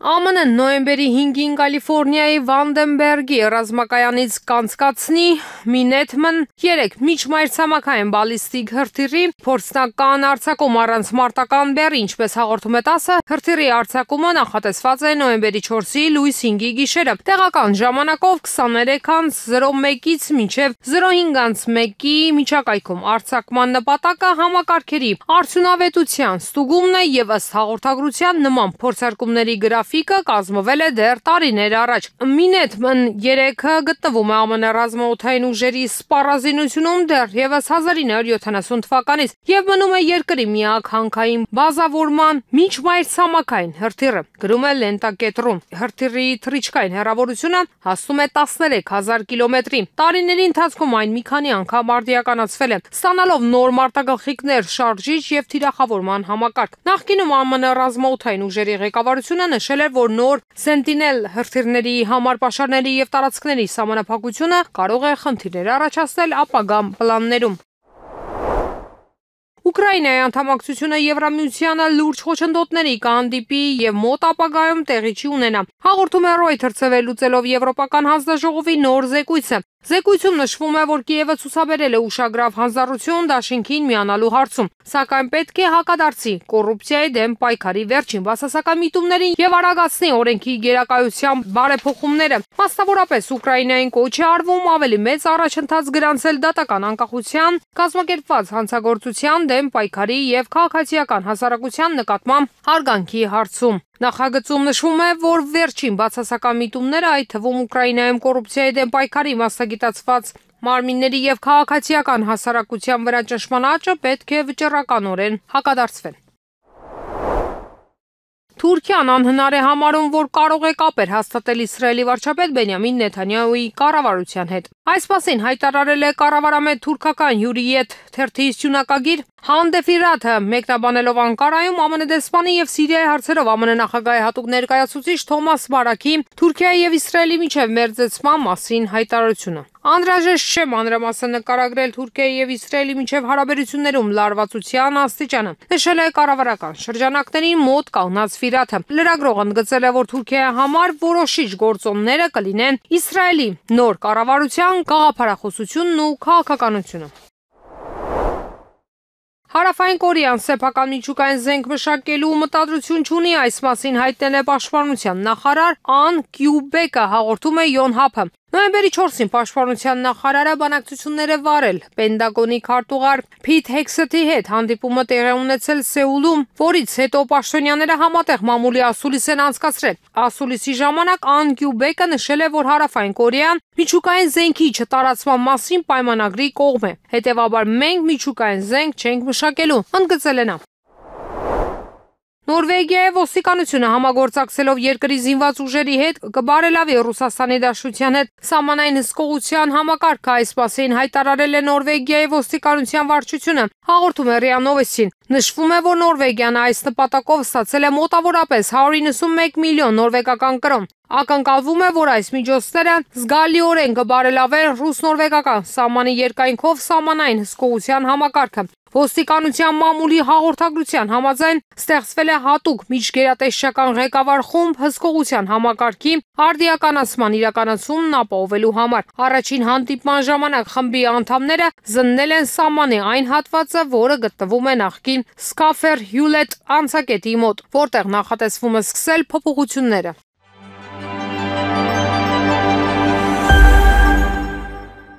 ԱՄՆ նոյեմբերի 5-ին Կալիֆորնիայի Վանդենբերգի ռազմակայանից կանցկացնի Մինեթմն 3 միջմայրցամաքային բալիստիկ հրթիռի փորձնական արձակում առանց մարտական բեռի, ինչպես հաղորդում է ՏԱՍՍ, հրթիռի արձակումը նախատեսված է նոյեմբերի 4-ի լույս 5-ի գիշերը։ Տեղական ժամանակով 23:01-ից մինչև 05:01-ի միջակայքում արձակման նպատակը համակարգերի արդյունավետության ստուգումն է եւ ըստ հաղորդագրության նման փորձարկումների գրաֆիկը կազմվել է դեռ տարիներ առաջ։ Մինեթմն 3-ը գտնվում է ԱՄՆ ռազմաօդային ուժերի սպառազինությունում դեռևս 1970 թվականից եւ մնում է երկրի միակ հանքային բազավորման միջմայրցամաքային հրթիռը, գրում է Լենտակետրում։ Հրթիռի թռիչքային հեռավորությունը հասնում է 13000 կիլոմետրի։ Տարիների ընթացքում այն մի քանի անգամ արդիականացվել է, ստանալով նոր մարտագլխիկներ, շարժիչ եւ թիրախավորման համակարգ։ Նախկինում ԱՄՆ ռազմաօդային ուժերի ղեկավարությունը նշել էր, որ նոր Sentinel հրթիռների համար պաշարների եւ տարածքների սահմանափակությունը կարող է խնդիրներ առաջացնել ապագա պլաններում։ Ուկրաինայի անդամակցությունը Եվրամիությանը լուրջ խոչընդոտների կհանդիպի եւ մոտ ապագայում տեղի չի ունենա, հաղորդում է Reuters-ը վերլուծելով Եվրոպական հանձնաժողովի նոր զեկույցը։ Զեկույցում նշվում է, որ Կիևը ցուցաբերել է ուշագրավ հանձնառություն դաշինքին միանալու հարցում, սակայն պետք է հակադարձի կոռուպցիայի դեմ պայքարի վերջին բացասական միտումներին եւ արագացնի օրենքի գերակայության բարեփոխումները։ Մասնավորապես Ուկրաինային կոչ է արվում ավելի մեծ առաջընթաց գրանցել դատական անկախության, կազմակերպված հանցագործության դեմ պայքարի եւ քաղաքացիական հասարակության նկատմամբ հարգանքի հարցում։ Նախագծում նշվում է, որ վերջին բացասական միտումները, այդ թվում Ուկրաինայում կոռուպցիայի դեմ պայքարի մասնագիտացված մարմինների եւ քաղաքացիական հասարակության վրա ճնշման աճը պետք է վճռականորեն հակադարձվեն։ Թուրքիան անհնար է համարում, որ կարող է կապեր հաստատել Իսրայելի վարչապետ Բենյամին Նեթանյահուի կառավարության հետ։ Այս մասին հայտարարել է կառավարամետ թուրքական Hürriyet թերթի սյունակագիր Հանդեֆիրաթը, մեկնաբանելով Անկարայում ԱՄՆ դեսպանի եւ Սիրիայի հարցերով ԱՄՆ նախագահի հատուկ ներկայացուցիչ Թոմաս Բարաքի Թուրքիայի եւ Իսրայելի միջև մերձեցման մասին հայտարարությունը։ Անհրաժեշտ չէ մանրամասն նկարագրել Թուրքիայի եւ Իսրայելի միջև հարաբերություններում լարվածության աստիճանը, նշել է կառավարական շրջանակների մոտ կանգնած Ֆիրաթը։ Լրագրողը ընդգծել է, որ Թուրքիայի համար որոշիչ գործոնները կլինեն Իսրայելի նոր կառավարության գաղափարախոսությունն ու քաղաքականությունը։ Հարավային Կորեան սեփական միջուկային զենք մշակելու մտադրություն չունի, այս մասին հայտնել է պաշտպանության նախարար Ան Կյուբեկը, հաղորդում է Յոնհափը։ Նոյեմբերի 4-ին պաշտպանության նախարարը բանակցություններ է վարել Պենտագոնի քարտուղար Փիթ Հեքսեթի հետ, հանդիպումը տեղի ունեցել Սեուլում, որից հետո պաշտոնյաները համատեղ մամուլի ասուլիս են անցկացրել։ Ասուլիսի ժամանակ Ան Կյուբեկը նշել է, որ Հարավային Կորեան միջուկային զենքի չտարածման մասին պայմանագրի կողմ է։ Հետևաբար մենք միջուկային զենք չենք մշակելու, ընդգծել է նա։ Նորվեգիայի ոստիկանությունը համագործակցելով երկրի զինված ուժերի հետ կբարելավի Ռուսաստանի Դաշնության հետ սահմանային հսկողության համակարգը, այս մասին հայտարարել է Նորվեգիայի ոստիկանության վարչությունը, հաղորդում է ՌԻԱ Նովոստին։ Նշվում է, որ Նորվեգիան այս նպատակով ստացել է մոտավորապես 191 միլիոն նորվեգական կրոն։ Ակնկալվում է, որ այս միջոցները զգալիորեն կբարելավեն ռուս-նորվեգական սահմանի երկայնքով սահմանային հսկողության համակարգը։ Ոստիկանության մամուլի հաղորդագրության համաձայն ստեղծվել է հատուկ միջգերատեսչական ղեկավար խումբ հսկողության համակարգի արդիականացման իրականացումն ապահովելու համար։ Առաջին հանդիպման ժամանակ խմբի անդամները զննել են սահմանի այն հատվածը, որը գտնվում է նախկին Սկաֆեր-Հյուլետ անցակետի մոտ, որտեղ նախատեսվում է սկսել փոփոխությունները։